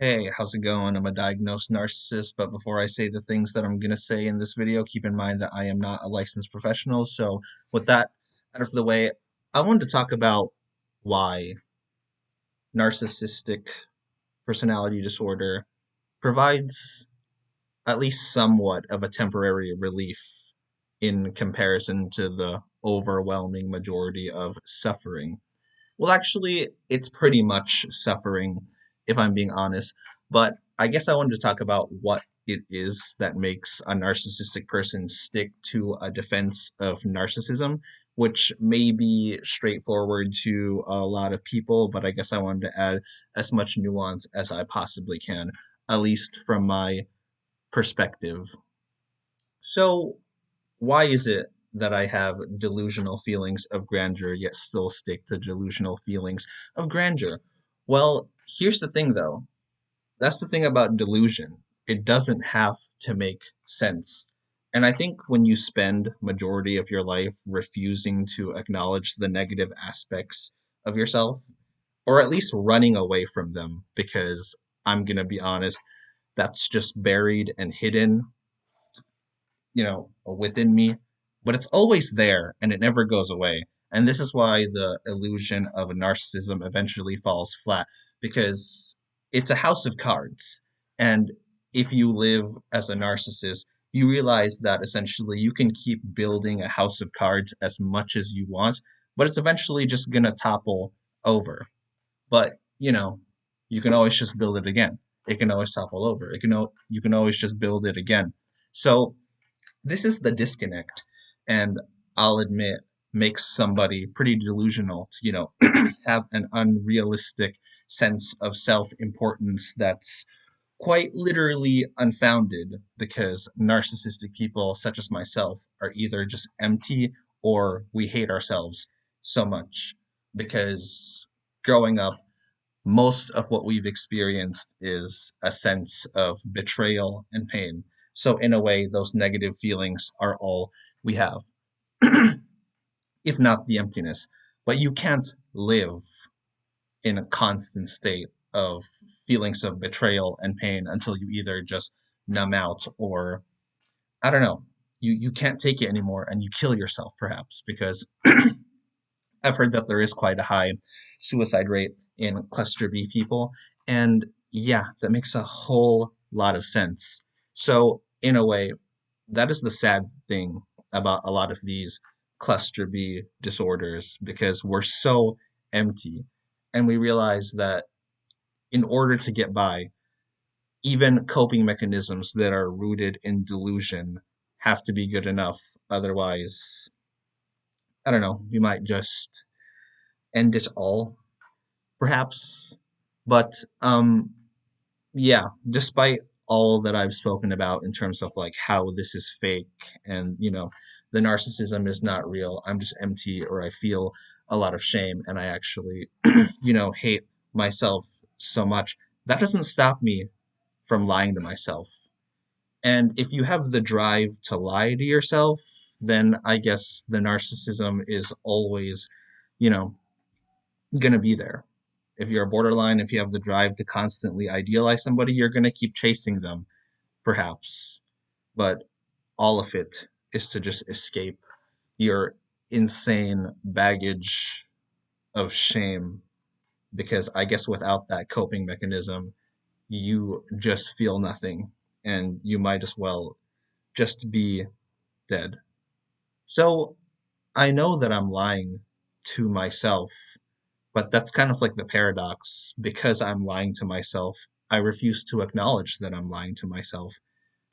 Hey, how's it going? I'm a diagnosed narcissist, but before I say the things that I'm going to say in this video, keep in mind that I am not a licensed professional. So, with that out of the way, I wanted to talk about why narcissistic personality disorder provides at least somewhat of a temporary relief in comparison to the overwhelming majority of suffering. Well, actually, it's pretty much suffering, if I'm being honest. But I guess I wanted to talk about what it is that makes a narcissistic person stick to a defense of narcissism, which may be straightforward to a lot of people, but I guess I wanted to add as much nuance as I possibly can, at least from my perspective. So, why is it that I have delusional feelings of grandeur yet still stick to delusional feelings of grandeur? Well, here's the thing though. That's the thing about delusion. It doesn't have to make sense. And I think when you spend majority of your life refusing to acknowledge the negative aspects of yourself, or at least running away from them, because I'm gonna be honest, that's just buried and hidden within me, but it's always there and it never goes away. And this is why the illusion of narcissism eventually falls flat because it's a house of cards. And if you live as a narcissist, you realize that essentially you can keep building a house of cards as much as you want, but it's eventually just going to topple over. But, you can always just build it again. It can always topple over. You can always just build it again. So this is the disconnect, and I'll admit makes somebody pretty delusional to, have an unrealistic sense of self-importance that's quite literally unfounded because narcissistic people such as myself are either just empty or we hate ourselves so much because growing up most of what we've experienced is a sense of betrayal and pain. So, in a way, those negative feelings are all we have, if not the emptiness. But you can't live in a constant state of feelings of betrayal and pain until you either just numb out or, I don't know, you can't take it anymore and you kill yourself, perhaps, because I've heard that there is quite a high suicide rate in cluster B people. And yeah, that makes a whole lot of sense. So, in a way, that is the sad thing about a lot of these cluster B disorders because we're so empty. And we realize that in order to get by, even coping mechanisms that are rooted in delusion have to be good enough. Otherwise, I don't know, we might just end it all perhaps. But yeah, despite all that I've spoken about in terms of like how this is fake and the narcissism is not real, I'm just empty or I feel a lot of shame and I actually hate myself so much. That doesn't stop me from lying to myself. And if you have the drive to lie to yourself, then I guess the narcissism is always, you know, going to be there. If you're a borderline, if you have the drive to constantly idealize somebody, you're going to keep chasing them, perhaps. But all of it is to just escape your insane baggage of shame. Because I guess without that coping mechanism, you just feel nothing and you might as well just be dead. So I know that I'm lying to myself. But that's kind of like the paradox. Because I'm lying to myself, I refuse to acknowledge that I'm lying to myself.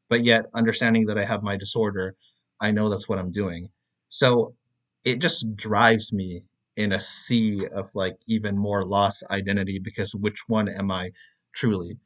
But yet, understanding that I have my disorder, I know that's what I'm doing. So it just drives me in a sea of like even more lost identity because which one am I truly?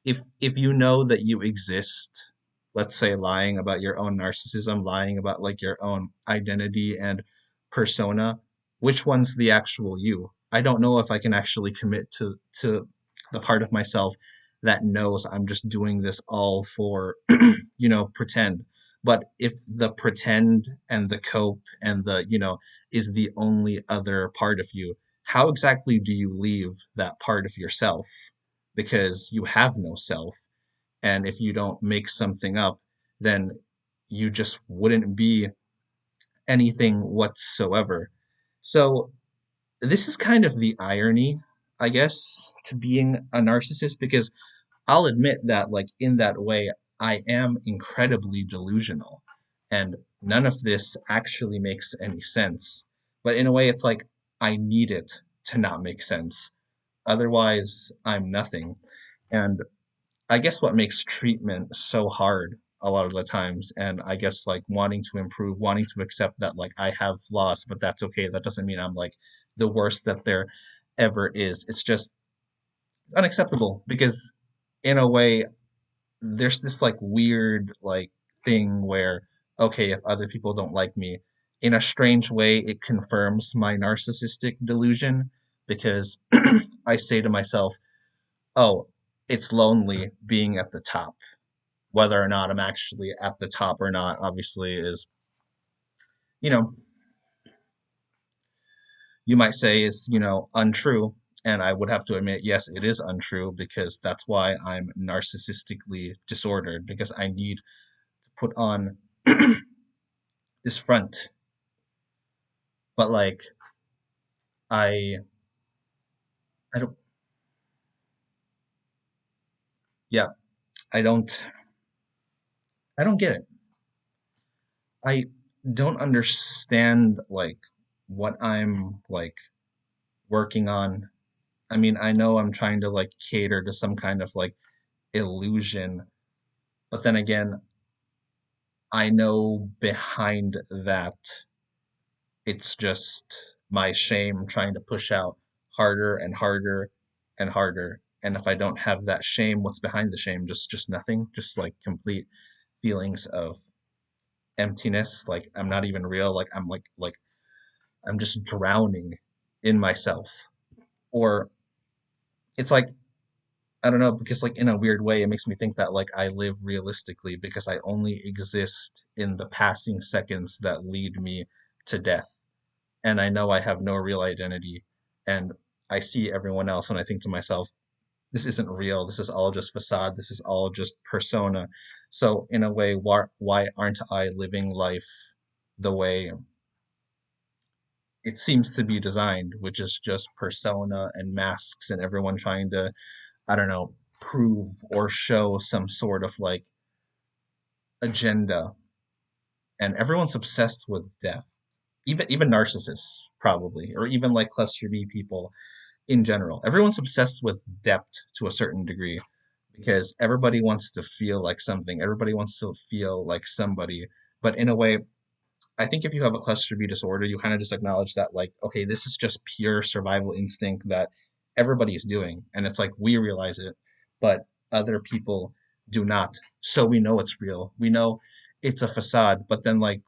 If you know that you exist, let's say lying about your own narcissism, lying about like your own identity and persona, which one's the actual you? I don't know if I can actually commit to the part of myself that knows I'm just doing this all for pretend. But if the pretend and the cope and the is the only other part of you, how exactly do you leave that part of yourself? because you have no self. And if you don't make something up, then you just wouldn't be anything whatsoever. So this is kind of the irony, I guess, to being a narcissist, because I'll admit that, like, in that way, I am incredibly delusional. And none of this actually makes any sense. But in a way, it's like I need it to not make sense. Otherwise, I'm nothing. And I guess what makes treatment so hard a lot of the times, and I guess like wanting to improve, wanting to accept that like I have flaws, but that's okay. That doesn't mean I'm like the worst that there ever is. It's just unacceptable because in a way there's this like weird like thing where okay, if other people don't like me, in a strange way it confirms my narcissistic delusion because I say to myself, oh, it's lonely being at the top. Whether or not I'm actually at the top or not, obviously, is, you know, you might say is, untrue. And I would have to admit, yes, it is untrue because that's why I'm narcissistically disordered because I need to put on this front. But like, I, I don't, yeah, I don't, I don't get it. I don't understand like what I'm like working on. I mean, I know I'm trying to like cater to some kind of like illusion, but then again, I know behind that it's just my shame trying to push out harder and harder and harder. And if I don't have that shame, what's behind the shame? Just nothing, just like complete feelings of emptiness, like I'm not even real, like I'm I'm just drowning in myself. Or it's like I don't know, because like in a weird way, it makes me think that like I live realistically because I only exist in the passing seconds that lead me to death. And I know I have no real identity. And I see everyone else and I think to myself, this isn't real. This is all just facade. This is all just persona. So in a way, why aren't I living life the way it seems to be designed, which is just persona and masks and everyone trying to, I don't know, prove or show some sort of like agenda, and everyone's obsessed with death. Even narcissists probably, or even like cluster B people in general. Everyone's obsessed with depth to a certain degree because everybody wants to feel like something. Everybody wants to feel like somebody. But in a way, I think if you have a cluster B disorder, you kind of just acknowledge that, like, okay, this is just pure survival instinct that everybody's doing. And it's like we realize it, but other people do not. So we know it's real. We know it's a facade, but then, like,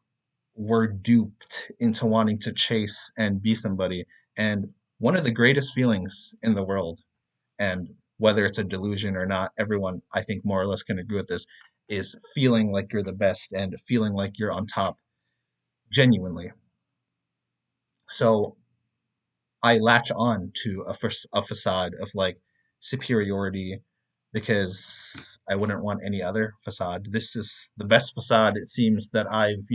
we're duped into wanting to chase and be somebody. And one of the greatest feelings in the world, and whether it's a delusion or not, everyone, I think, more or less can agree with this, is feeling like you're the best and feeling like you're on top genuinely. So I latch on to a facade of like superiority because I wouldn't want any other facade. This is the best facade it seems that I've,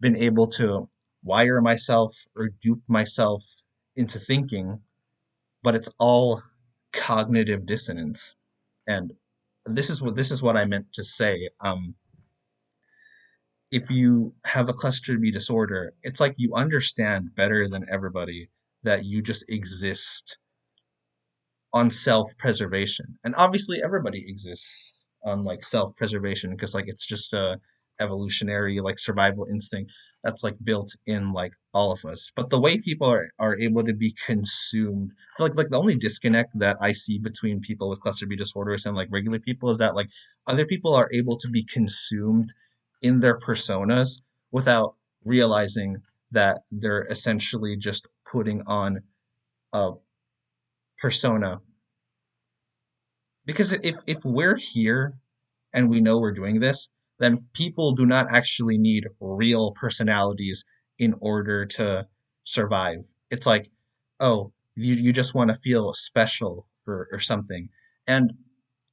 been able to wire myself or dupe myself into thinking, but it's all cognitive dissonance. And this is what I meant to say. If you have a cluster B disorder, it's like you understand better than everybody that you just exist on self-preservation. And obviously everybody exists on like self-preservation because like it's just a evolutionary like survival instinct that's like built in like all of us. But the way people are able to be consumed, I feel like the only disconnect that I see between people with cluster B disorders and like regular people is that like other people are able to be consumed in their personas without realizing that they're essentially just putting on a persona. Because if we're here and we know we're doing this, then people do not actually need real personalities in order to survive. It's like, oh, you just want to feel special or something. And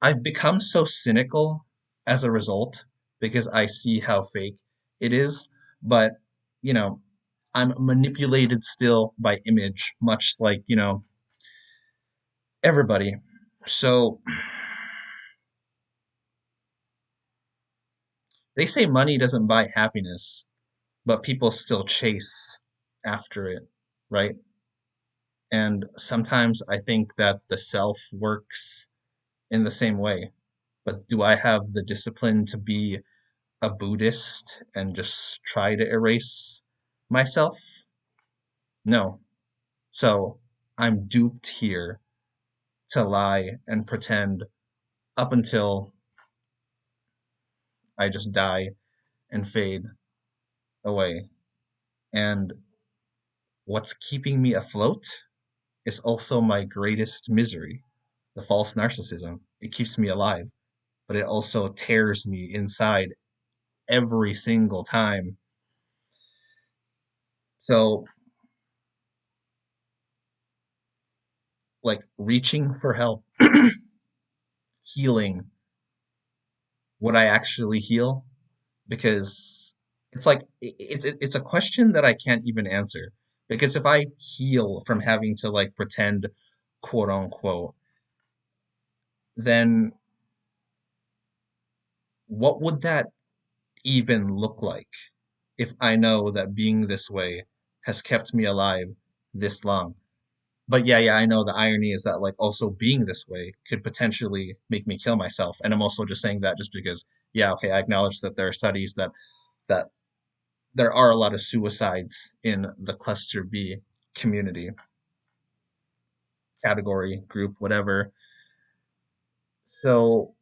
I've become so cynical as a result because I see how fake it is. But, you know, I'm manipulated still by image, much like, everybody. So they say money doesn't buy happiness, but people still chase after it, right? And sometimes I think that the self works in the same way. But do I have the discipline to be a Buddhist and just try to erase myself? No. So I'm duped here to lie and pretend up until I just die and fade away. And what's keeping me afloat is also my greatest misery, the false narcissism. It keeps me alive, but it also tears me inside every single time. So, like, reaching for help, healing what I actually heal, because it's like it's a question that I can't even answer. Because if I heal from having to like pretend, quote unquote, then what would that even look like if I know that being this way has kept me alive this long? But yeah, I know the irony is that like also being this way could potentially make me kill myself. And I'm also just saying that just because, yeah, okay, I acknowledge that there are studies that there are a lot of suicides in the cluster B community, category, group, whatever. So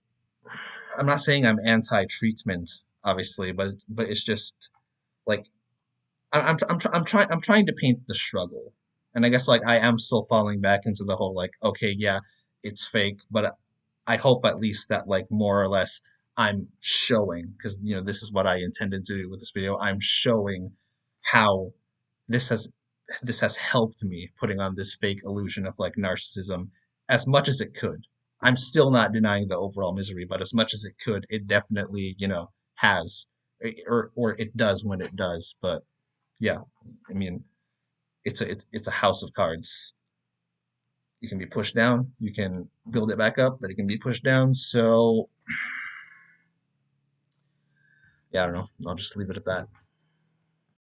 I'm not saying I'm anti-treatment, obviously, but it's just like I'm trying to paint the struggle, and I guess like I am still falling back into the whole like, okay, yeah, it's fake, but I hope at least that like more or less I'm showing, because this is what I intended to do with this video. I'm showing how this has this has helped me putting on this fake illusion of like narcissism as much as it could. I'm still not denying the overall misery, but as much as it could, it definitely, has or it does when it does. But yeah, I mean, it's a house of cards. You can be pushed down, you can build it back up, but it can be pushed down. So yeah, I don't know. I'll just leave it at that.